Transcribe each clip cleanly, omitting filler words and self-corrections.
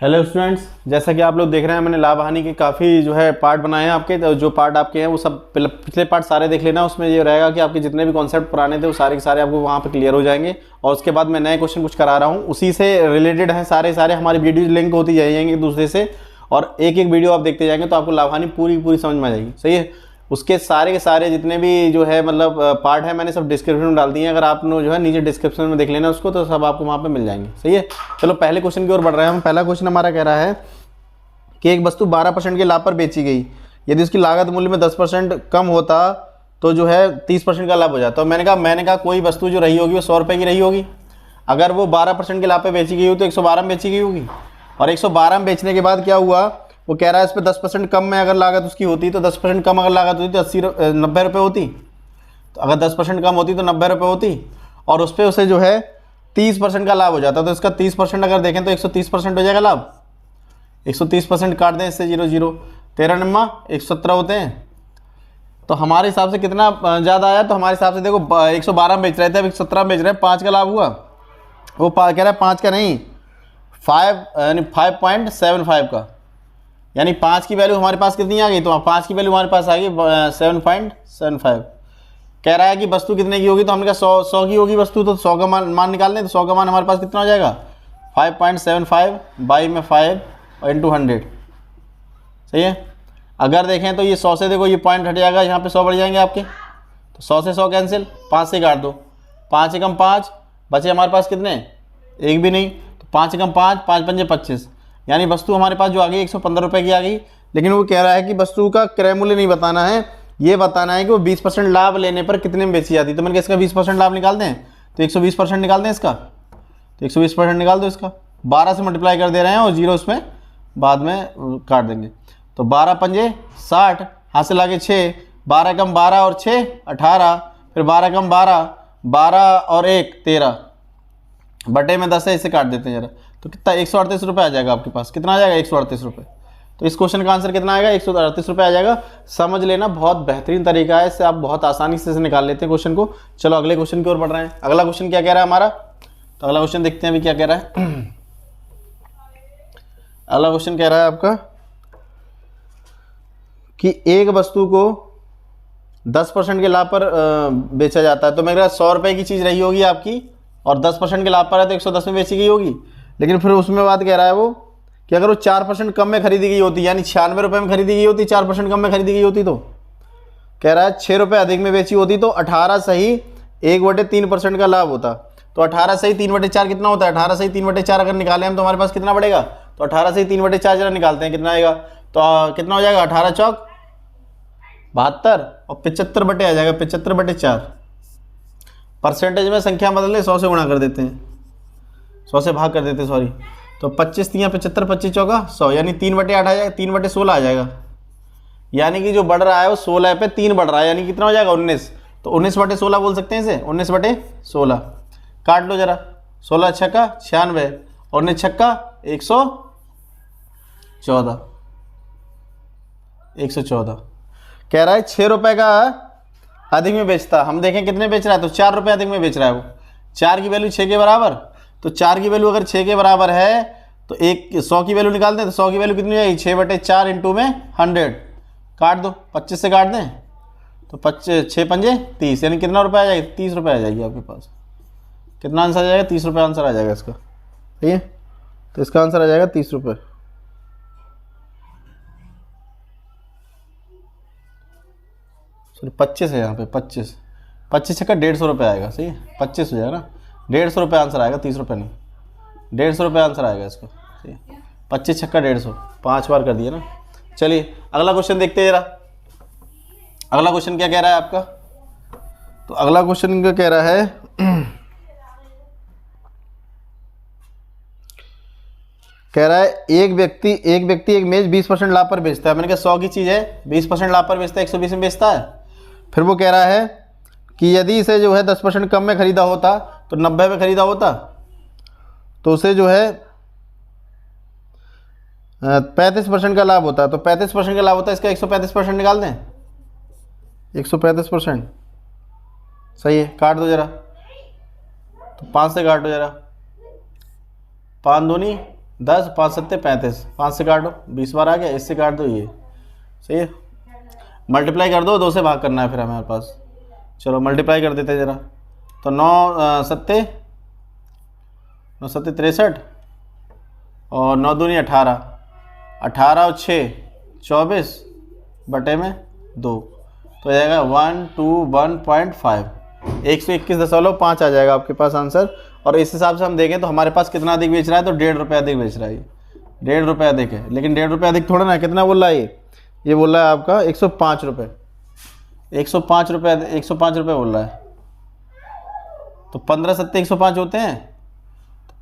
Hello students, जैसा कि आप लोग देख रहे हैं मैंने लाभ हानि के काफ़ी जो है पार्ट बनाए हैं। आपके जो पार्ट आपके हैं वो सब पिछले पार्ट सारे देख लेना। उसमें ये रहेगा कि आपके जितने भी कॉन्सेप्ट पुराने थे वो सारे के सारे आपको वहाँ पे क्लियर हो जाएंगे। और उसके बाद मैं नए क्वेश्चन कुछ करा रहा हूँ, उसी से रिलेटेड हैं सारे हमारी वीडियो लिंक होती जाएंगी एक दूसरे से, और एक एक वीडियो आप देखते जाएंगे तो आपको लाभ हानि पूरी समझ में आ जाएगी। सही है। उसके सारे के सारे जितने भी जो है मतलब पार्ट है मैंने सब डिस्क्रिप्शन में डाल दिए हैं। अगर आप जो है नीचे डिस्क्रिप्शन में देख लेना उसको, तो सब आपको वहाँ पे मिल जाएंगे। सही है। चलो पहले क्वेश्चन की ओर बढ़ रहे हैं हम। पहला क्वेश्चन हमारा कह रहा है कि एक वस्तु 12% के लाभ पर बेची गई, यदि उसकी लागत मूल्य में 10% कम होता तो जो है 30% का लाभ हो जाता। तो मैंने कहा कोई वस्तु जो रही होगी वो 100 रुपये की रही होगी। अगर वो 12% के लाभ पर बेची गई हो तो 112 में बेची गई होगी। और 112 में बेचने के बाद क्या हुआ, वो कह रहा है इस पर 10% कम में अगर लागत उसकी होती तो 10% कम अगर लागत होती तो 90 रुपये होती। तो अगर 10% कम होती तो 90 रुपये होती, और उस पर उसे जो है 30% का लाभ हो जाता। तो इसका 30% अगर देखें तो 130% हो जाएगा लाभ। 130% काट दें इससे 0 0, 13 नम्मा 117 होते हैं। तो हमारे हिसाब से कितना ज़्यादा आया, तो हमारे हिसाब से देखो 112 में बेच रहे थे, अब 117 में बेच रहे हैं, 5 का लाभ हुआ। वो कह रहा है 5 का नहीं, 5 यानी 5.75 का, यानी 5 की वैल्यू हमारे पास कितनी आ गई, तो 5 की वैल्यू हमारे पास आ गई 7.75। कह रहा है कि वस्तु कितने की होगी, तो हमने कहा 100 की होगी वस्तु, तो 100 का मान निकाल लें। तो 100 का मान हमारे पास कितना हो जाएगा 5.75 बाई में 5 और इंटू 100। सही है। अगर देखें तो ये 100 से देखो ये पॉइंट हट जाएगा, यहाँ पे 100 बढ़ जाएंगे आपके। तो 100 से 100 कैंसिल, 5 से काट दो, 5 एकम 5 बचे हमारे पास कितने, एक भी नहीं। तो 5 एकम 5, 5 पंजे 25, यानी वस्तु हमारे पास जो आ गई 115 रुपये की आ गई। लेकिन वो कह रहा है कि वस्तु का क्रय मूल्य नहीं बताना है, ये बताना है कि वो 20% लाभ लेने पर कितने में बेची जाती। तो मैंने कहा इसका 20% लाभ निकाल दें, तो 120% निकाल दें इसका। तो 120% निकाल दो इसका, 12 से मल्टीप्लाई कर दे रहे हैं और 0 उसमें बाद में काट देंगे। तो 12 पंजे 60, हासिल आगे 6, 12 कम 12 और 6 18, फिर 12 कम 12, 12 और 1 13, बटे में 10 है, इसे काट देते हैं जरा। तो कितना 138 रुपये आ जाएगा आपके पास। कितना आ जाएगा 138 रुपये। तो इस क्वेश्चन का आंसर कितना आएगा 138 रुपये आ जाएगा। समझ लेना, बहुत बेहतरीन तरीका है, इससे आप बहुत आसानी से निकाल लेते हैं क्वेश्चन को। चलो अगले क्वेश्चन की ओर बढ़ रहे हैं। अगला क्वेश्चन क्या कह रहा है हमारा, तो अगला क्वेश्चन देखते हैं अभी क्या कह रहा है। अगला क्वेश्चन कह रहा है आपका कि एक वस्तु को 10% के लाभ पर बेचा जाता है। तो मेरे 100 रुपये की चीज़ रही होगी आपकी, और 10% के लाभ पर है तो 110 में बेची गई होगी। लेकिन फिर उसमें बात कह रहा है वो कि अगर वो 4% कम में खरीदी गई होती, यानी 96 रुपये में खरीदी गई होती, 4% कम में खरीदी गई होती, तो कह रहा है 6 रुपये अधिक में बेची होती, तो 18 सही 1/3% का लाभ होता। तो 18 सही 3/4 कितना होता है, 18 सही 3/4 अगर निकालें हम तो हमारे पास कितना बढ़ेगा। तो 18 सही 3/4 जरा निकालते हैं, कितना आएगा। तो कितना हो जाएगा 18 चौक 72, और 75 बटे आ जाएगा 75/4। परसेंटेज में संख्या बदल ले, 100 से गुणा कर देते हैं, 100 से भाग कर देते हैं, सॉरी। तो 25 3 75, 25 चौका 100, यानी 3/8 आ जाएगा, 3/16 आ जाएगा। यानी कि जो बढ़ रहा है वो 16 पे 3 बढ़ रहा है, यानी कितना हो जाएगा 19। तो 19/16 बोल सकते हैं इसे, 19/16। काट लो जरा, 16 छक्का 96 और 19 छक्का 114, 114। कह रहा है 6 रुपये का अधिक में बेचता। हम देखें कितने बेच रहा है, तो 4 रुपये अधिक में बेच रहा है वो। 4 की वैल्यू 6 के बराबर, तो 4 की वैल्यू अगर 6 के बराबर है तो 100 की वैल्यू निकालते हैं। तो 100 की वैल्यू कितनी आएगी 6/4 इंटू में 100, काट दो, 25 से काट दें तो 25 6 पंजे 30, यानी कितना रुपये आ जाएगी 30 रुपये आ जाएगी आपके पास। कितना आंसर आ जाएगा 30 रुपये आंसर आ जाएगा इसका। ठीक है। तो इसका आंसर आ जाएगा 30 रुपये। सॉरी 25 है यहाँ पे, 25 छक्का 150 रुपये आएगा। सही है, 25 हो जाएगा ना, 150 रुपये आंसर आएगा, 30 रुपये नहीं, 150 रुपये आंसर आएगा इसका। ठीक है, 25 छक्का 150, 5 बार कर दिया ना। चलिए अगला क्वेश्चन देखते हैं जरा। अगला क्वेश्चन क्या कह रहा है आपका, तो अगला क्वेश्चन क्या कह रहा है कह रहा है एक व्यक्ति एक मेज 20% लाभ पर बेचता है। मैंने कहा 100 की चीज़ है, 20% लाभ पर बेचता है, 120 में बेचता है। फिर वो कह रहा है कि यदि इसे जो है 10% कम में खरीदा होता, तो 90 में खरीदा होता, तो उसे जो है 35% का लाभ होता है। तो 35% का लाभ होता है, इसका 135% निकाल दें, 135%। सही है, काट दो जरा, तो 5 से काट दो जरा, 5 दूनी 10, 5 सत्ते 35, 5 से काटो 20 बार आ गया, इससे काट दो ये, सही है। मल्टीप्लाई कर दो, 2 से भाग करना है फिर हमारे पास। चलो मल्टीप्लाई कर देते हैं ज़रा। तो 9 सत्ते 63 और 9 दूनी 18, 18 और 6 24 बटे में 2, तो आ जाएगा 121.5, 121.5 आ जाएगा आपके पास आंसर। और इस हिसाब से हम देखें तो हमारे पास कितना अधिक बेच रहा है, तो 1.5 रुपये अधिक बेच रहा है ये, 1.5 रुपये अधिक है। लेकिन 1.5 रुपये अधिक थोड़ा ना है, कितना बोल रहा है ये बोल रहा है आपका 105 रुपये, 105 रुपये, 105 रुपये बोल रहा है। तो 15 सत्ते 105 होते हैं,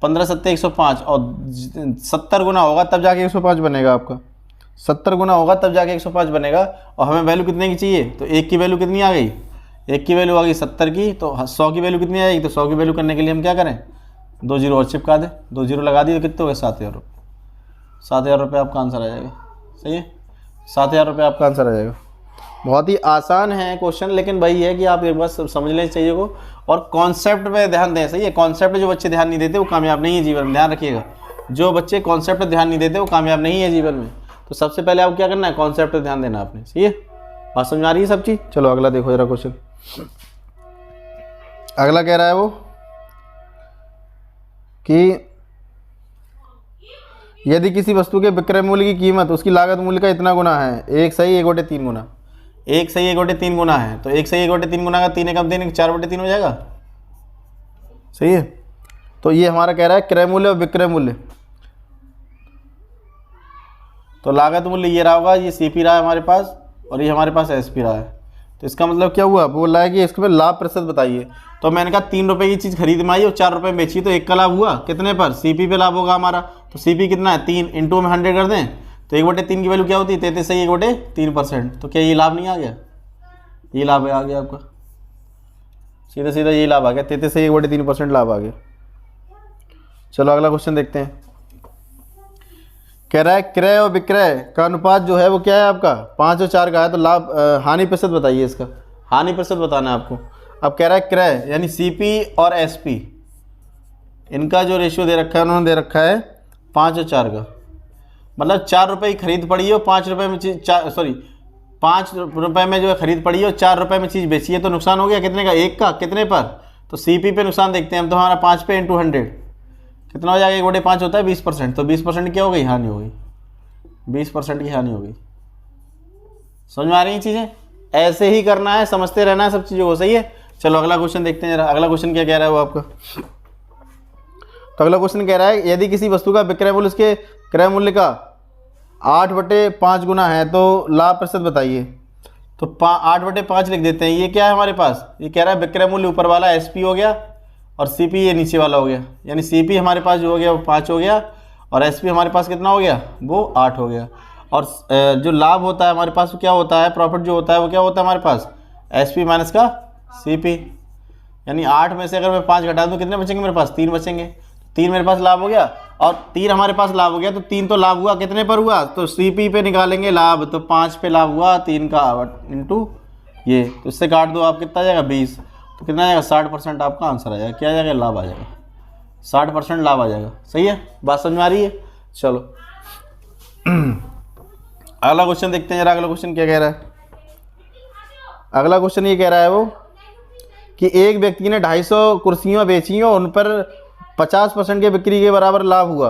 15 सत्ते 105 और 70 गुना होगा तब जाके 105 बनेगा आपका, 70 गुना होगा तब जाके 105 बनेगा। और हमें वैल्यू कितने की चाहिए, तो 1 की वैल्यू कितनी आ गई, 1 की वैल्यू आ गई 70 की, तो 100 की वैल्यू कितनी आएगी, तो 100 की वैल्यू करने के लिए हम क्या करें, 2 जीरो और चिपका दें, 2 जीरो लगा दिए तो कितने हो गए 7,000 रुपये, 7,000 रुपये आपका आंसर आ जाएगा, सही है। 7,000 रुपये आपका आंसर आ जाएगा। बहुत ही आसान है क्वेश्चन, लेकिन वही है कि आप एक बार समझ लें चाहिए को, और कॉन्सेप्ट पे ध्यान दें, सही है। कॉन्सेप्ट पे जो बच्चे ध्यान नहीं देते वो कामयाब नहीं है जीवन में, ध्यान रखिएगा। जो बच्चे कॉन्सेप्ट पे ध्यान नहीं देते वो कामयाब नहीं है जीवन में। तो सबसे पहले आपको क्या करना है, कॉन्सेप्ट पे ध्यान देना आपने, सही है। बात समझ आ रही है सब चीज़। चलो अगला देखो जरा क्वेश्चन। अगला कह रहा है वो कि यदि किसी वस्तु के विक्रय मूल्य की कीमत उसकी लागत मूल्य का इतना गुना है, 1 सही 1/3 गुना, 1 सही 1/3 गुना है, तो 1 सही 1/3 गुना का 3 एकम 3 4/3 हो जाएगा, सही है। तो ये हमारा कह रहा है क्रय मूल्य और विक्रय मूल्य। तो लागत मूल्य ये रहा होगा, ये CP रहा है हमारे पास, और ये हमारे पास SP रहा है। तो इसका मतलब क्या हुआ, बोल रहा है कि इसके पे लाभ प्रतिशत बताइए। तो मैंने कहा 3 रुपये की चीज़ खरीद में आई और 4 रुपये में बेची, तो 1 का लाभ हुआ, कितने पर, CP पे लाभ होगा हमारा। तो CP कितना है 3, इंटू में 100 कर दें तो 1/3 की वैल्यू क्या होती है, 33 सही 1/3%। तो क्या ये लाभ नहीं आ गया, ये लाभ आ गया आपका, सीधा सीधा ये लाभ आ गया, 33 सही 1/3% लाभ आ गया। चलो अगला क्वेश्चन देखते हैं। कह रहा है क्रय और विक्रय का अनुपात जो है वो क्या है आपका, 5 और 4 का है। तो लाभ हानि प्रतिशत बताइए, इसका हानि प्रतिशत बताना है आपको। अब कह रहा है क्रय यानी CP और SP, इनका जो रेशियो दे रखा है उन्होंने दे रखा है 5 और 4 का। मतलब 4 रुपये की खरीद पड़ी है और 5 रुपये में चीज़ 5 रुपये में जो है खरीद पड़ी है और 4 रुपये में चीज़ बेची है, तो नुकसान हो गया कितने का, 1 का, कितने पर, तो CP पे नुकसान देखते हैं हम। तो हमारा 5 पे इंटू 100 कितना हो जाएगा, 1/5 होता है 20%। तो 20% क्या हो गई, हानि हो गई, 20% की हानि हो गई। समझ में आ रही हैं चीज़ें, ऐसे ही करना है, समझते रहना है सब चीज़ों को, सही है। चलो अगला क्वेश्चन देखते हैं जरा। अगला क्वेश्चन क्या कह रहा है वो आपका। तो अगला क्वेश्चन कह रहा है यदि किसी वस्तु का विक्रय मूल्य उसके क्रय मूल्य का 8/5 गुना है तो लाभ प्रतिशत बताइए। तो 8/5 लिख देते हैं। ये क्या है हमारे पास, ये कह रहा है विक्रय मूल्य ऊपर वाला SP हो गया और CP ये नीचे वाला हो गया, यानी CP हमारे पास जो हो गया वो 5 हो गया और SP हमारे पास कितना हो गया, वो 8 हो गया। और जो लाभ होता है हमारे पास वो क्या होता है, प्रॉफिट जो होता है वो क्या होता है हमारे पास, SP माइनस का CP। यानी 8 में से अगर मैं 5 घटा दूँ कितने बचेंगे मेरे पास, 3 बचेंगे। 3 मेरे पास लाभ हो गया और 3 हमारे पास लाभ हो गया, तो 3 तो लाभ हुआ, कितने पर हुआ, तो CP पे निकालेंगे लाभ, तो 5 पे लाभ हुआ, 3 का इंटू ये, तो इससे काट दो आप, कितना आ जाएगा 20, तो कितना आ जाएगा 60% आपका आंसर आ जाएगा। क्या आ जाएगा, लाभ आ जाएगा, 60% लाभ आ जाएगा, सही है। बात समझ में आ रही है। चलो अगला क्वेश्चन देखते हैं जरा। अगला क्वेश्चन क्या कह रहा है। अगला क्वेश्चन ये कह रहा है वो कि एक व्यक्ति ने 250 कुर्सियाँ बेची और उन पर 50% के बिक्री के बराबर लाभ हुआ।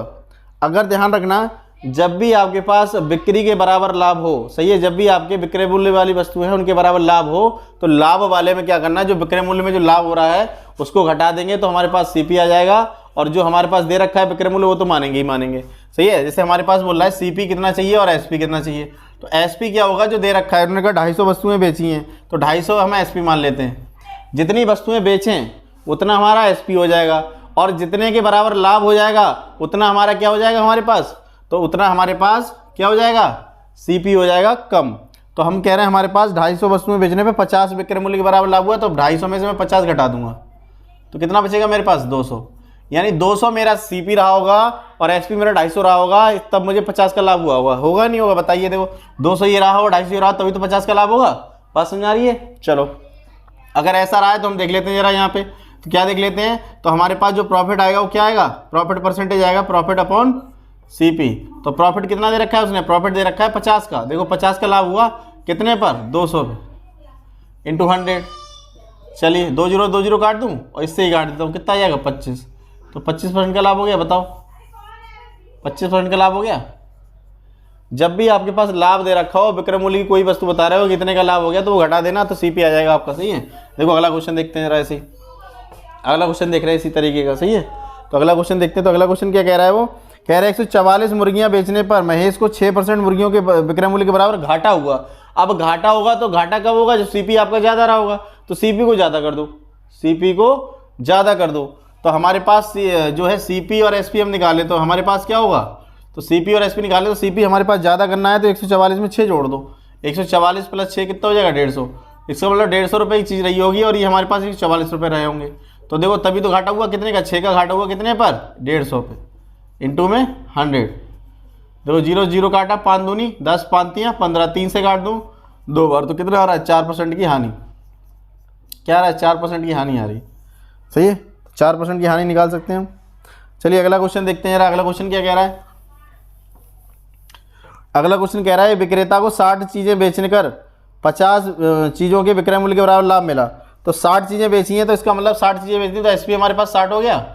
अगर ध्यान रखना, जब भी आपके पास बिक्री के बराबर लाभ हो, सही है, जब भी आपके विक्रय मूल्य वाली वस्तु है उनके बराबर लाभ हो, तो लाभ वाले में क्या करना है, जो विक्रय मूल्य में जो लाभ हो रहा है उसको घटा देंगे तो हमारे पास CP आ जाएगा, और जो हमारे पास दे रखा है विक्रय मूल्य वो तो मानेंगे ही मानेंगे, सही है। जैसे हमारे पास बोल रहा है CP कितना चाहिए और SP कितना चाहिए, तो SP क्या होगा, जो दे रखा है, उन्होंने कहा 250 वस्तुएं बेची हैं तो 250 हम SP मान लेते हैं। जितनी वस्तुएं बेचें उतना हमारा SP हो जाएगा, और जितने के बराबर लाभ हो जाएगा उतना हमारा क्या हो जाएगा हमारे पास, तो उतना हमारे पास क्या हो जाएगा, CP हो जाएगा कम। तो हम कह रहे हैं हमारे पास 250 वस्तुएं बेचने पे 50 विक्रय मूल्य के बराबर लाभ हुआ, तो 250 में से मैं 50 घटा दूंगा तो कितना बचेगा मेरे पास, 200। यानी 200 मेरा CP रहा होगा और SP मेरा 250 रहा होगा, तब मुझे 50 का लाभ हुआ होगा, होगा नहीं होगा बताइए। देखो 200 ये रहा होगा, 250 ये रहा, तभी तो 50 का लाभ होगा। बात समझ आ रही है। चलो अगर ऐसा रहा है तो हम देख लेते हैं जरा यहाँ पे, तो क्या देख लेते हैं, तो हमारे पास जो प्रॉफिट आएगा वो क्या आएगा, प्रॉफिट परसेंटेज आएगा, प्रॉफिट अपॉन सीपी। तो प्रॉफिट कितना दे रखा है उसने, प्रॉफिट दे रखा है 50 का। देखो 50 का लाभ हुआ कितने पर, 200 पे इंटू 100। चलिए 2 जीरो 2 जीरो काट दूँ और इससे ही काट देता हूँ, कितना आ जाएगा 25। तो 25% का लाभ हो गया, बताओ 25% का लाभ हो गया। जब भी आपके पास लाभ दे रखा हो, विक्रय मूल्य की कोई वस्तु बता रहे हो कितने का लाभ हो गया, तो वो घटा देना, तो सीपी आ जाएगा आपका। सही है। देखो अगला क्वेश्चन देखते हैं जरा ऐसे ही, अगला क्वेश्चन देख रहे हैं इसी तरीके का। सही है। तो अगला क्वेश्चन देखते हैं। तो अगला क्वेश्चन क्या कह रहा है, वो कह रहा है 144 मुर्गियां बेचने पर महेश को 6% मुर्गियों के विक्रय मूल्य के बराबर घाटा हुआ। अब घाटा होगा तो घाटा कब होगा, जब सीपी आपका ज्यादा रहा होगा। तो सीपी को ज्यादा कर दो, सीपी को ज्यादा कर दो। तो हमारे पास जो है सीपी और एसपी हम निकाले, तो हमारे पास क्या होगा, तो सीपी और एसपी निकाले, तो सीपी हमारे पास ज़्यादा करना है, तो 144 में 6 जोड़ दो। 144 प्लस 6 कितना हो जाएगा, 150। इसका मतलब 150 रुपये की चीज़ रही होगी और ये हमारे पास 144 रुपये रहे होंगे। तो देखो तभी तो घाटा हुआ कितने का, 6 का घाटा हुआ कितने पर, 150 पे इंटू में 100। देखो 0 0 काटा, 5 दूनी 10, 5 तियाँ 15, 3 से काट दूँ 2 बार, तो कितना आ रहा है, 4% की हानि। क्या आ रहा है, 4% की हानि आ रही। सही है, 4% की हानि निकाल सकते हैं हम। चलिए अगला क्वेश्चन देखते हैं जरा। अगला क्वेश्चन क्या कह रहा है, अगला क्वेश्चन कह रहा है विक्रेता को 60 चीज़ें बेचने कर 50 चीज़ों के विक्रय मूल्य के बराबर लाभ मिला। तो 60 चीज़ें बेची हैं, तो इसका मतलब 60 चीज़ें बेची तो एसपी हमारे पास 60 हो गया।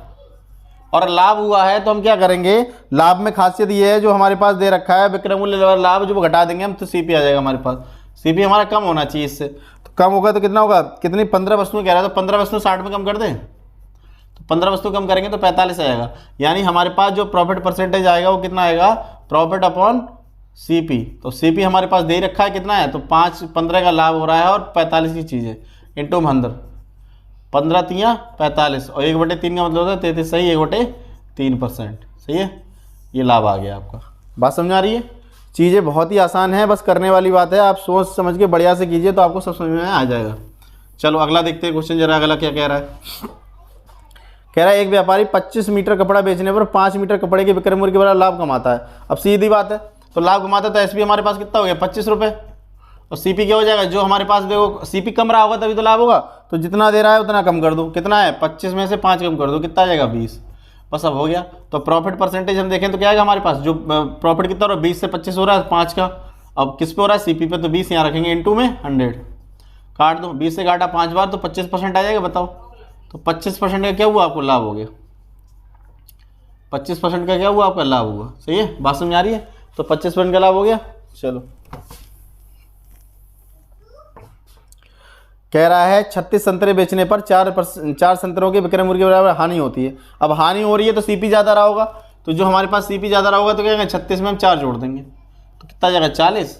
और लाभ हुआ है तो हम क्या करेंगे, लाभ में खासियत ये है जो हमारे पास दे रखा है विक्रय मूल्य लाभ, जो घटा देंगे हम तो सीपी आ जाएगा हमारे पास। सीपी हमारा कम होना चाहिए इससे, तो कम होगा तो कितना होगा, कितनी 15 वस्तुएं कह रहा है, तो 15 वस्तुएं 60 में कम कर दें, तो 15 वस्तु कम करेंगे तो 45 आएगा। यानी हमारे पास जो प्रॉफिट परसेंटेज आएगा वो कितना आएगा, प्रॉफिट अपॉन सीपी। तो सीपी हमारे पास दे रखा है कितना है, तो 15 का लाभ हो रहा है और 45 की चीज़ है इंटू 100। 15 तियाँ 45 और 1/3 का मतलब होता है 33। सही, 1/3%। सही है, ये लाभ आ गया आपका। बात समझ आ रही है। चीज़ें बहुत ही आसान है, बस करने वाली बात है। आप सोच समझ के बढ़िया से कीजिए तो आपको सब समझ में आ जाएगा। चलो अगला देखते हैं क्वेश्चन जरा। अगला क्या कह रहा है, कह रहा है एक व्यापारी 25 मीटर कपड़ा बेचने पर 5 मीटर कपड़े के विक्रय मूल्य के बराबर लाभ कमाता है। अब सीधी बात है, तो लाभ कमाता है तो एसपी हमारे पास कितना हो गया, 25 रुपये। और सीपी क्या हो जाएगा, जो हमारे पास देखो सीपी कम रहा होगा तभी तो लाभ होगा, तो जितना दे रहा है उतना कम कर दो। कितना है, 25 में से 5 कम कर दो, कितना आ जाएगा, 20। बस अब हो गया। तो प्रॉफिट परसेंटेज हम देखें तो क्या आएगा हमारे पास, जो प्रॉफिट कितना हो रहा है, 20 से 25 हो रहा है, 5 का। अब किस पे हो रहा है, सीपी पे, तो 20 यहाँ रखेंगे इंटू में 100। काट दो, 20 से काटा 5 बार तो 25% आ जाएगा। बताओ तो 25% का क्या हुआ, आपको लाभ हो गया। 25% का क्या हुआ, आपका लाभ हुआ। सही है, बात समझ आ रही है। तो 25% का लाभ हो गया। चलो कह रहा है 36 संतरे बेचने पर 4 संतरों के विक्रय मूल्य के बराबर हानि होती है। अब हानि हो रही है तो सीपी ज़्यादा रहा होगा, तो जो हमारे पास सीपी ज़्यादा रहा होगा तो क्या करेंगे, 36 में हम 4 जोड़ देंगे तो कितना आ जाएगा, 40।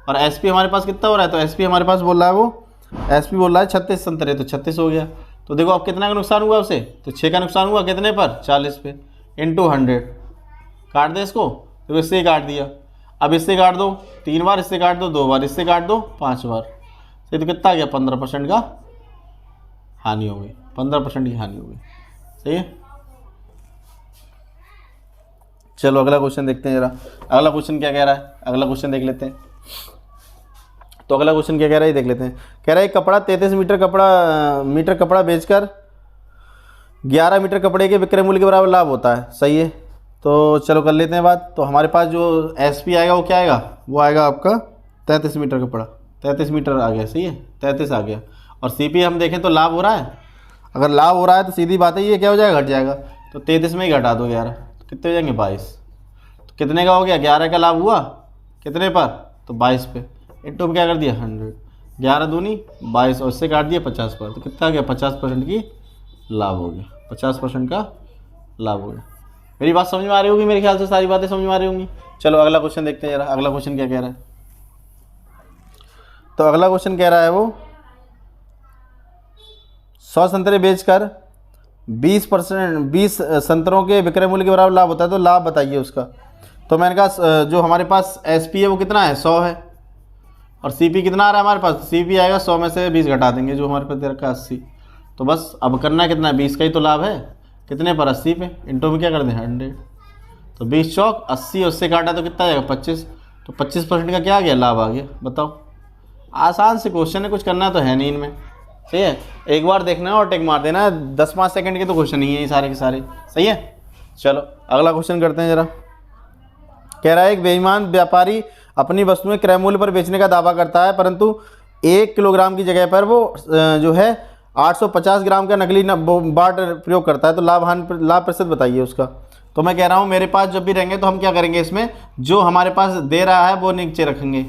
और एसपी हमारे पास कितना हो रहा है, तो एसपी हमारे पास बोल रहा है, वो एसपी बोल रहा है 36 संतरे, तो 36 हो गया। तो देखो अब कितना का नुकसान हुआ उसे, तो 6 का नुकसान हुआ, कितने पर, 40 पे इंटू 100। काट दे इसको, तो इससे ही काट दिया। अब इससे काट दो 3 बार, इससे काट दो 2 बार, इससे काट दो 5 बार। तो कितना आ गया, 15% का हानि हो गई, 15% की हानि हो गई। सही है। चलो अगला क्वेश्चन देखते हैं जरा। अगला क्वेश्चन क्या कह रहा है, अगला क्वेश्चन देख लेते हैं। तो अगला क्वेश्चन क्या कह रहा है, देख लेते हैं। कह रहा है कपड़ा 33 मीटर कपड़ा बेचकर 11 मीटर कपड़े के विक्रय मूल्य के बराबर लाभ होता है। सही है, तो चलो कर लेते हैं बात। तो हमारे पास जो एसपी आएगा वो क्या आएगा, वो आएगा आपका 33 मीटर कपड़ा, 33 मीटर आ गया। सही है, 33 आ गया। और सीपी हम देखें तो लाभ हो रहा है। अगर लाभ हो रहा है तो सीधी बात है ये क्या हो जाएगा, घट जाएगा। तो 33 में ही घटा दो 11, तो कितने हो जाएंगे, 22। तो कितने का हो गया, 11 का लाभ हुआ कितने पर, तो 22 पे इंटू में क्या कर दिया, 100। 11 दूनी 22 और इससे काट दिया 50 पर, तो कितना आ गया, 50% की लाभ हो गया। 50% का लाभ हो गया। मेरी बात समझ में आ रही होगी, मेरे ख्याल से सारी बातें समझ में आ रही होंगी। चलो अगला क्वेश्चन देखते हैं जरा। अगला क्वेश्चन क्या कह रहा है, तो अगला क्वेश्चन कह रहा है वो 100 संतरे बेचकर 20 संतरों के विक्रय मूल्य के बराबर लाभ होता है, तो लाभ बताइए उसका। तो मैंने कहा जो हमारे पास एसपी है वो कितना है, 100 है। और सीपी कितना आ रहा है हमारे पास, सीपी आएगा 100 में से 20 घटा देंगे, जो हमारे पास दे रखा है 80। तो बस अब करना है कितना है, 20 का ही तो लाभ है, कितने पर, 80 पे इंटू में क्या कर दें, 100। तो 20 चौक 80, उससे काटा तो कितना आएगा, 25। तो 25% का क्या आ गया, लाभ आ गया। बताओ, आसान से क्वेश्चन है, कुछ करना तो है नहीं इनमें। सही है, एक बार देखना है और टिक मार देना है। 10-5 सेकंड के तो क्वेश्चन ही है ये सारे के सारे। सही है, चलो अगला क्वेश्चन करते हैं जरा। कह रहा है एक बेईमान व्यापारी अपनी वस्तुएं क्रय मूल्य पर बेचने का दावा करता है, परंतु 1 किलोग्राम की जगह पर वो जो है 850 ग्राम का नकली बाट प्रयोग करता है। तो लाभ प्रतिशत बताइए उसका। तो मैं कह रहा हूँ मेरे पास जब भी रहेंगे तो हम क्या करेंगे, इसमें जो हमारे पास दे रहा है वो नीचे रखेंगे।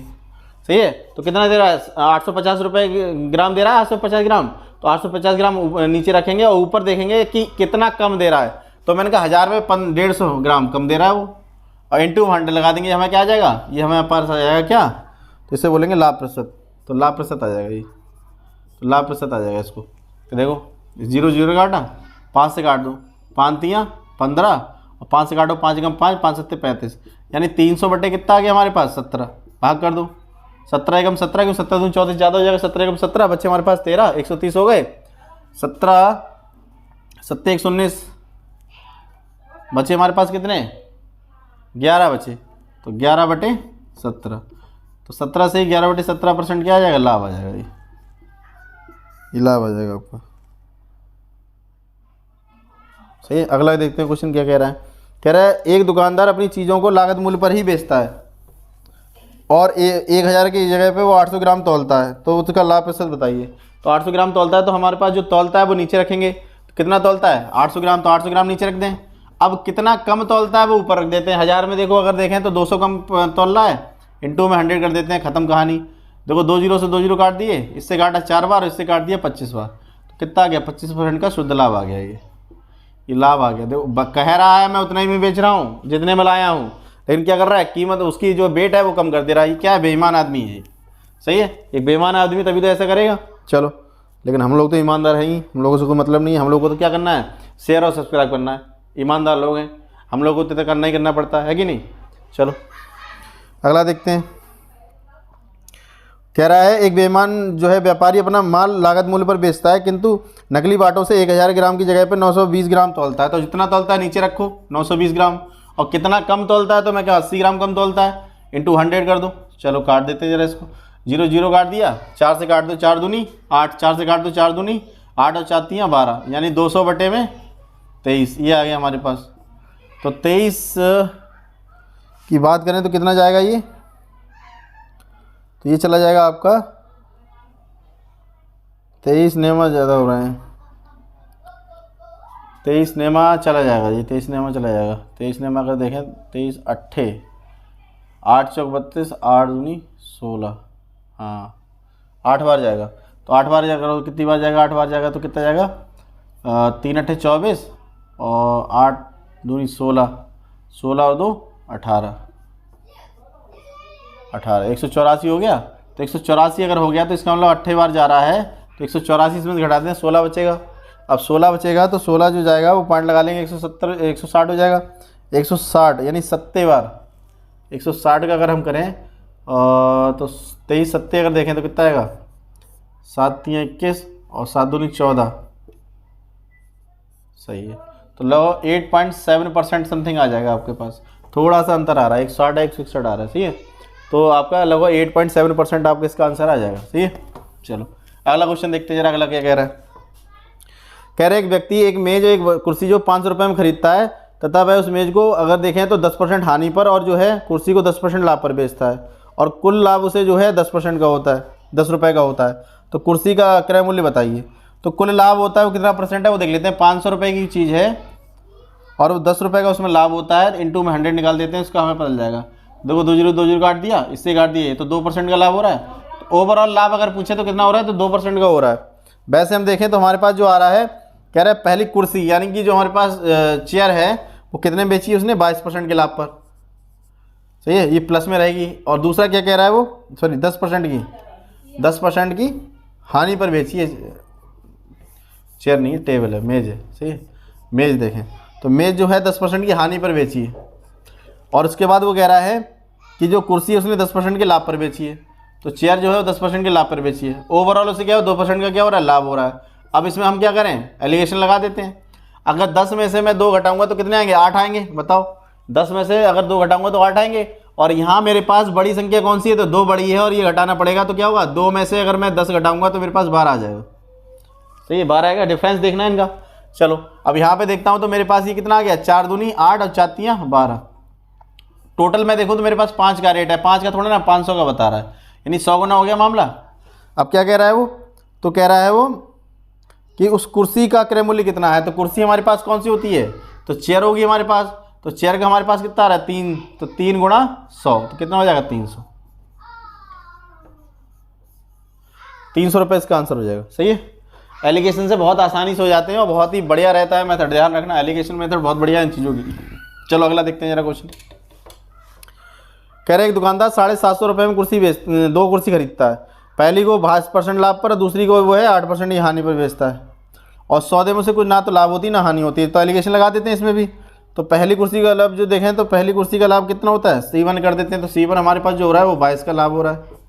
सही है। तो कितना दे रहा है, 850 रुपये ग्राम दे रहा है, 850 ग्राम। तो 850 ग्राम नीचे रखेंगे और ऊपर देखेंगे कि कितना कम दे रहा है। तो मैंने कहा 1000 में 150 ग्राम कम दे रहा है वो, और इंटू 100 लगा देंगे, हमें क्या आ जाएगा, ये हमें पास आ जाएगा क्या, तो इसे बोलेंगे लाभ प्रतिशत। तो लाभ प्रतिशत आ जाएगा ये, तो लाभ प्रतिशत आ जाएगा इसको। तो देखो 0 0 काटा, 5 से काट दो, 5 3 15 और 5 से काटो, 5 एकम 5, 5 7 35, यानी 300 बटे कितना आ गया हमारे पास 17। भाग कर दो, 17 एकम 17 क्यों, 17 दूनी 34 ज़्यादा हो जाएगा, 17 एकम 17 बच्चे हमारे पास 13, 130 हो गए। 17 7 119 बच्चे हमारे पास कितने, 11 बचे। तो 11 बटे 17, तो 17 से 11 बटे 17% क्या आ जाएगा, लाभ आ जाएगा। ये लाभ आ जाएगा आपका। सही है। अगला देखते हैं क्वेश्चन क्या कह रहा है। कह रहा है एक दुकानदार अपनी चीज़ों को लागत मूल्य पर ही बेचता है और 1000 की जगह पे वो 800 ग्राम तौलता है, तो उसका लाभ प्रतिशत बताइए। तो 800 ग्राम तौलता है तो हमारे पास जो तौलता है वो नीचे रखेंगे। तो कितना तौलता है, 800 ग्राम, तो 800 ग्राम नीचे रख दें। अब कितना कम तौलता है वो ऊपर रख देते हैं। 1000 में देखो अगर देखें तो 200 कम तौल रहा है, इंटू में 100 कर देते हैं, ख़त्म कहानी। देखो 2 0 से 2 0 काट दिए, इससे काटा 4 बार, इससे काट दिया 25 बार, तो कितना आ गया, 25% का शुद्ध लाभ आ गया। ये लाभ आ गया। देखो कह रहा है मैं उतना ही में बेच रहा हूँ जितने में लाया हूँ, लेकिन क्या कर रहा है, कीमत उसकी जो वेट है वो कम कर दे रहा है। ये क्या है, बेईमान आदमी है। सही है। एक बेईमान आदमी तभी तो ऐसा करेगा। चलो, लेकिन हम लोग तो ईमानदार हैं ही, हम लोगों से कोई मतलब नहीं है। हम लोग को तो क्या करना है, शेयर और सब्सक्राइब करना है। ईमानदार लोग हैं हम लोग को, तो करना ही करना पड़ता है कि नहीं। चलो अगला देखते हैं। कह रहा है एक बेईमान जो है व्यापारी अपना माल लागत मूल्य पर बेचता है, किंतु नकली बाटों से 1000 ग्राम की जगह पर 920 ग्राम तौलता है। तो जितना तौलता है नीचे रखो 920 ग्राम, और कितना कम तौलता है तो मैं क्या 80 ग्राम कम तौलता है, इंटू 100 कर दो। चलो काट देते जरा इसको, 0 0 काट दिया, 4 से काट दो 4 दूनी 8, 4 से काट दो 4 दूनी 8 और 4 3 12, यानी 200 बटे में 23, ये आ गया हमारे पास। तो 23 की बात करें तो कितना जाएगा ये, तो ये चला जाएगा आपका 23 नेमा ज़्यादा हो रहे हैं, 23 नेमा चला जाएगा जी, 23 नेमा चला जाएगा। 23 नेमा अगर देखें 23 अट्ठे 8 चौक 32, 8 दूनी 16, हाँ 8 बार जाएगा। तो 8 बार जाएगा, कितनी बार जाएगा, 8 बार जाएगा तो कितना जाएगा, 3 अट्ठे 24 और 8 दूनी 16, 16 और 2 18, 184 हो गया। तो 184 अगर हो गया तो इसका मतलब 8 बार जा रहा है, तो 184 इसमें घटा दें, 16 बचेगा। अब 16 बचेगा तो 16 जो जाएगा वो पॉइंट लगा लेंगे, 170 160 हो जाएगा, 160 यानी 70 बार। 160 का अगर हम करें तो 23 70 अगर देखें तो कितना आएगा, 7 3 21 और 7 दूनी 14, सही है। तो लगभग 8.7% समथिंग आ जाएगा आपके पास, थोड़ा सा अंतर आ रहा है, 160 है 161 आ रहा है। सही है। तो आपका लगभग 8.7% आपका इसका आंसर आ जाएगा। सही है। चलो अगला क्वेश्चन देखते हैं जरा, अगला क्या कह रहा है। कह रहे एक व्यक्ति एक मेज एक कुर्सी जो 500 रुपये में खरीदता है तथा वह उस मेज को अगर देखें तो 10% हानि पर और जो है कुर्सी को 10% लाभ पर बेचता है, और कुल लाभ उसे जो है 10% का होता है, 10 रुपये का होता है। तो कुर्सी का क्रय मूल्य बताइए। तो कुल लाभ होता है वो कितना परसेंट है वो देख लेते हैं। 500 रुपये की चीज़ है और वो 10 रुपये का उसमें लाभ होता है, इंटू में 100 निकाल देते हैं, उसका हमें पता चल जाएगा। देखो 2 0 काट दिया, इससे काट दिए तो 2% का लाभ हो रहा है। तो ओवरऑल लाभ अगर पूछे तो कितना हो रहा है, तो 2% का हो रहा है। वैसे हम देखें तो हमारे पास जो आ रहा है, कह रहा है पहली कुर्सी यानी कि जो हमारे पास चेयर है वो कितने बेची है उसने, 22% के लाभ पर। सही है, ये प्लस में रहेगी। और दूसरा क्या कह रहा है वो, सॉरी 10% की हानि पर बेची है। चेयर नहीं है, टेबल है, मेज है। सही है, मेज देखें तो मेज जो है 10% की हानि पर बेची है। और उसके बाद वो कह रहा है कि जो कुर्सी है उसने 10% के लाभ पर बेची है, तो चेयर जो है वो 10% के लाभ पर बेची है। ओवरऑल उसे क्या हो, 2% का क्या हो रहा है, लाभ हो रहा है। अब इसमें हम क्या करें, एलिगेशन लगा देते हैं। अगर 10 में से मैं 2 घटाऊंगा तो कितने आएंगे, 8 आएंगे। बताओ 10 में से अगर 2 घटाऊंगा तो 8 आएंगे, और यहाँ मेरे पास बड़ी संख्या कौन सी है, तो 2 बड़ी है और ये घटाना पड़ेगा। तो क्या होगा, 2 में से अगर मैं 10 घटाऊंगा तो मेरे पास 12 आ जाएगा। सही है, 12 आएगा। डिफरेंस देखना है इनका। चलो अब यहाँ पे देखता हूँ तो मेरे पास ये कितना आ गया, 4 दूनी 8 और 4 3 12। टोटल मैं देखूँ तो मेरे पास 5 का रेट है, 5 का थोड़ा ना 500 का बता रहा है, यानी 100 गुना हो गया मामला। अब क्या कह रहा है वो, तो कह रहा है वो कि उस कुर्सी का क्रय मूल्य कितना है। तो कुर्सी हमारे पास कौन सी होती है, तो चेयर होगी हमारे पास, तो चेयर का हमारे पास कितना आ रहा है 3, तो 3 गुणा 100 तो कितना हो जाएगा 300, 300 रुपये इसका आंसर हो जाएगा। सही है। एलिगेशन से बहुत आसानी से हो जाते हैं और बहुत ही बढ़िया रहता है मेथड, ध्यान रखना एलिगेशन मेथड बहुत बढ़िया है इन चीज़ों की। चलो अगला देखते हैं जरा क्वेश्चन। कह रहे एक दुकानदार 750 रुपये में कुर्सी दो कुर्सी खरीदता है, पहली को 22% लाभ पर और दूसरी को वो है 8% की हानि पर बेचता है, और सौदे में से कुछ ना तो लाभ होती ना हानि होती है। तो एलिगेशन लगा देते हैं इसमें भी। तो पहली कुर्सी का लाभ जो देखें तो पहली कुर्सी का लाभ कितना होता है, C1 कर देते हैं, तो C1 हमारे पास जो हो रहा है वो 22 का लाभ हो रहा है।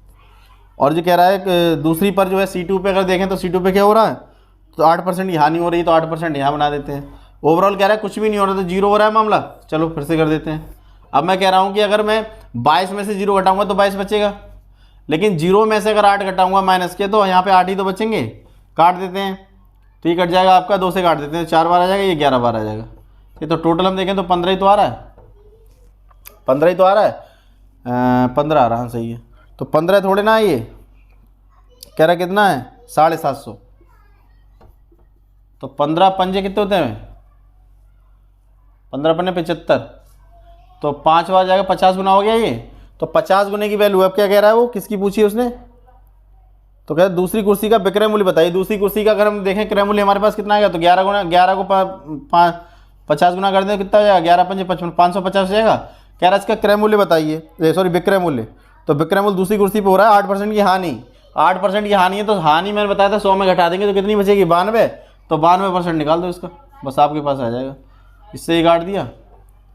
और जो कह रहा है कि दूसरी पर जो है C2 पे अगर देखें तो C2 पे क्या हो रहा है, तो 8% की हानि हो रही है, तो 8% यहाँ बना देते हैं। ओवरऑल कह रहा है कुछ भी नहीं हो रहा, तो 0 हो रहा है मामला। चलो फिर से कर देते हैं। अब मैं कह रहा हूँ कि अगर मैं 22 में से 0 घटाऊंगा तो 22 बचेगा, लेकिन 0 में से अगर 8 घटाऊंगा माइनस के, तो यहाँ पे 8 ही तो बचेंगे। काट देते हैं तो ये कट जाएगा आपका, 2 से काट देते हैं, 4 बार आ जाएगा, ये 11 बार आ जाएगा। ये तो टोटल हम देखें तो 15 ही तो आ रहा है, 15 ही तो आ रहा है, 15 आ रहा है, सही है। तो 15 थोड़े ना है, ये कह रहा कितना है 750। तो 15 पंजे कितने होते हैं, 15 पंजे 75, तो 5 बार जाएगा, 50 गुना हो गया ये। तो 50 गुने की वैल्यू। अब क्या कह रहा है वो, किसकी पूछी है उसने, तो कह रहा दूसरी कुर्सी का विक्रय मूल्य बताइए। दूसरी कुर्सी का अगर हम देखें क्रय मूल्य हमारे पास कितना आएगा, तो 11 गुना, 11 को 50 गुना कर दें कितना हो जाएगा, 11 पंजे 55, 550 हो जाएगा। कह रहा है इसका क्रय मूल्य बताइए, सॉरी विक्रय मूल्य। तो विक्रय मूल्य दूसरी कुर्सी पे हो रहा है 8% की हानि, 8% की हानि है, तो हानि मैंने बताया था 100 में घटा देंगे तो कितनी बचेगी 92, तो 92% निकाल दो इसका, बस आपके पास आ जाएगा। इससे ही काट दिया।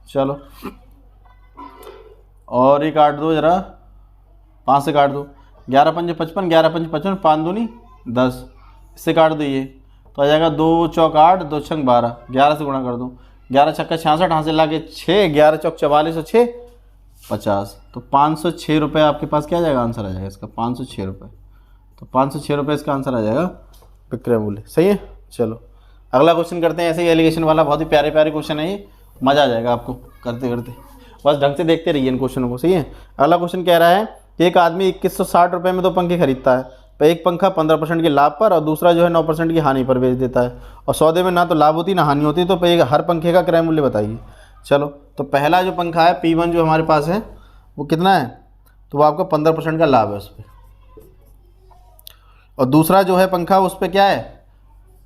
चलो और ये काट दो जरा, 5 से काट दो, 11 पंजे 55, 11 पंजे 55, 5 दूनी 10, इससे काट दो ये, तो आ जाएगा 2 चौक 8, 2 छंग 12, 11 से गुणा कर दो, 11 छक्का 66, हाथ से ला के 6, 11 चौक 44 और 6 50, तो 506 रुपये आपके पास क्या आ जाएगा, आंसर आ जाएगा इसका 506 रुपये। तो 506 रुपये इसका आंसर आ जाएगा विक्रय मूल्य। सही है। चलो अगला क्वेश्चन करते हैं, ऐसे ही एलिगेशन वाला, बहुत ही प्यारे प्यारे क्वेश्चन है ये, मज़ा आ जाएगा आपको करते करते, बस ढंग से देखते रहिए इन क्वेश्चनों को। सही है। अगला क्वेश्चन कह रहा है कि एक आदमी 2160 रुपये में 2 पंखे खरीदता है, तो एक पंखा 15% के लाभ पर और दूसरा जो है 9% की हानि पर बेच देता है, और सौदे में ना तो लाभ होती ना हानि होती, तो हर पंखे का क्रय मूल्य बताइए। चलो तो पहला जो पंखा है P1 जो हमारे पास है वो कितना है, तो वो आपका 15% का लाभ है उस पर, और दूसरा जो है पंखा उस पर क्या है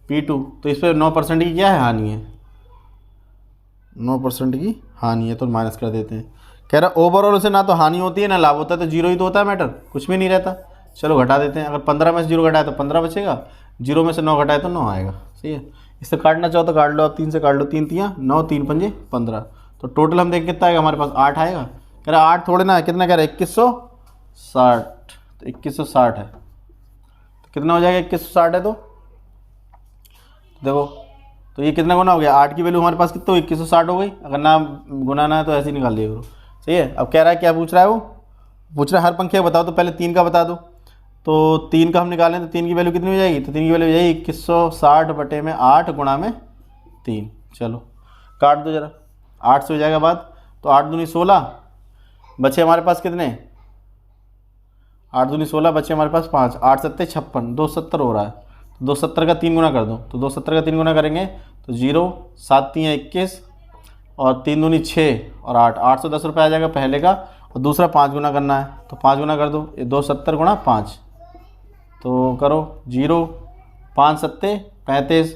P2, तो इस पर 9% की क्या है, हानि है, 9% की हानि है, तो माइनस कर देते हैं। कह रहा ओवरऑल उसे ना तो हानि होती है ना लाभ होता है, तो 0 ही तो होता है मैटर, कुछ भी नहीं रहता। चलो घटा देते हैं, अगर 15 में से 0 घटाए तो 15 बचेगा, 0 में से 9 घटाए तो 9 आएगा। सही है। इससे काटना चाहो तो काट लो, आप 3 से काट लो, 3 तियाँ 9, 3 पंजे 15, तो टोटल हम देखें कितना आएगा हमारे पास, 8 आएगा। कह रहा 8 थोड़े ना है, कितना कह रहा है 2160, तो 2160 है, तो कितना हो जाएगा 2160 है, तो देखो तो ये कितना गुना हो गया, 8 की वैल्यू हमारे पास कितना 2160 हो गई, अगर ना गुनाना है तो ऐसे ही निकाल दिया करो। सही है। अब कह रहा है क्या पूछ रहा है वो, पूछ रहा है हर पंखे का बताओ, तो पहले 3 का बता दो, तो 3 का हम निकालें तो 3 की वैल्यू कितनी हो जाएगी, तो 3 की वैल्यू हो जाएगी 2160 बटे में 8 गुणा में 3। चलो काट दो जरा, 8 से हो जाएगा बात, तो 8 दूनी 16, बचे हमारे पास कितने, 8 दूनी 16, बचे हमारे पास 5, 8 सत्ते 56, 270 हो रहा है, तो 270 का 3 गुना कर दो, तो 270 का 3 गुना करेंगे तो 0, 7 तियाँ 21 और 3 दूनी 6 और 8, 810 रुपये आ जाएगा पहले का, और दूसरा 5 गुना करना है, तो 5 गुना कर दो, ये 270 गुणा 5, तो करो 0, 5 सत्ते 35,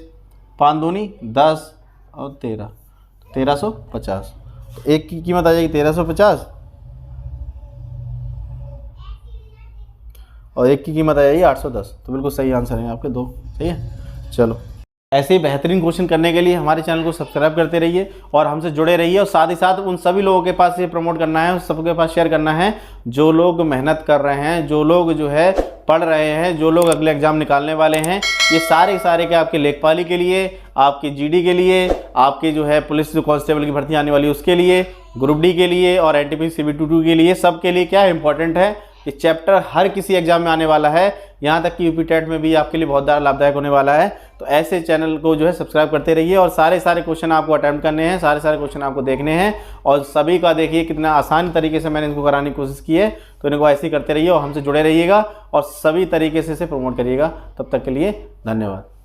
5 दूनी 10 और 13, 1350, तो एक की कीमत आ जाएगी 1350 और एक की कीमत आ जाएगी 810, तो बिल्कुल सही आंसर है आपके 2। सही है। चलो ऐसे ही बेहतरीन क्वेश्चन करने के लिए हमारे चैनल को सब्सक्राइब करते रहिए और हमसे जुड़े रहिए, और साथ ही साथ उन सभी लोगों के पास ये प्रमोट करना है, उन सबके पास शेयर करना है जो लोग मेहनत कर रहे हैं, जो लोग जो है पढ़ रहे हैं, जो लोग अगले एग्जाम निकालने वाले हैं। ये सारे के आपके लेखपाली के लिए, आपके GD के लिए, आपके जो है पुलिस कांस्टेबल की भर्ती आने वाली उसके लिए, ग्रुप D के लिए और NTPC CB 22 के लिए, सब के लिए क्या इंपॉर्टेंट है। ये चैप्टर हर किसी एग्जाम में आने वाला है, यहाँ तक कि यूपी टेट में भी आपके लिए बहुत ज़्यादा लाभदायक होने वाला है। तो ऐसे चैनल को जो है सब्सक्राइब करते रहिए और सारे क्वेश्चन आपको अटेम्प्ट करने हैं, सारे क्वेश्चन आपको देखने हैं और सभी का देखिए कितना आसान तरीके से मैंने इनको कराने की कोशिश की है। तो इनको ऐसे ही करते रहिए और हमसे जुड़े रहिएगा और सभी तरीके से इसे प्रमोट करिएगा। तब तक के लिए धन्यवाद।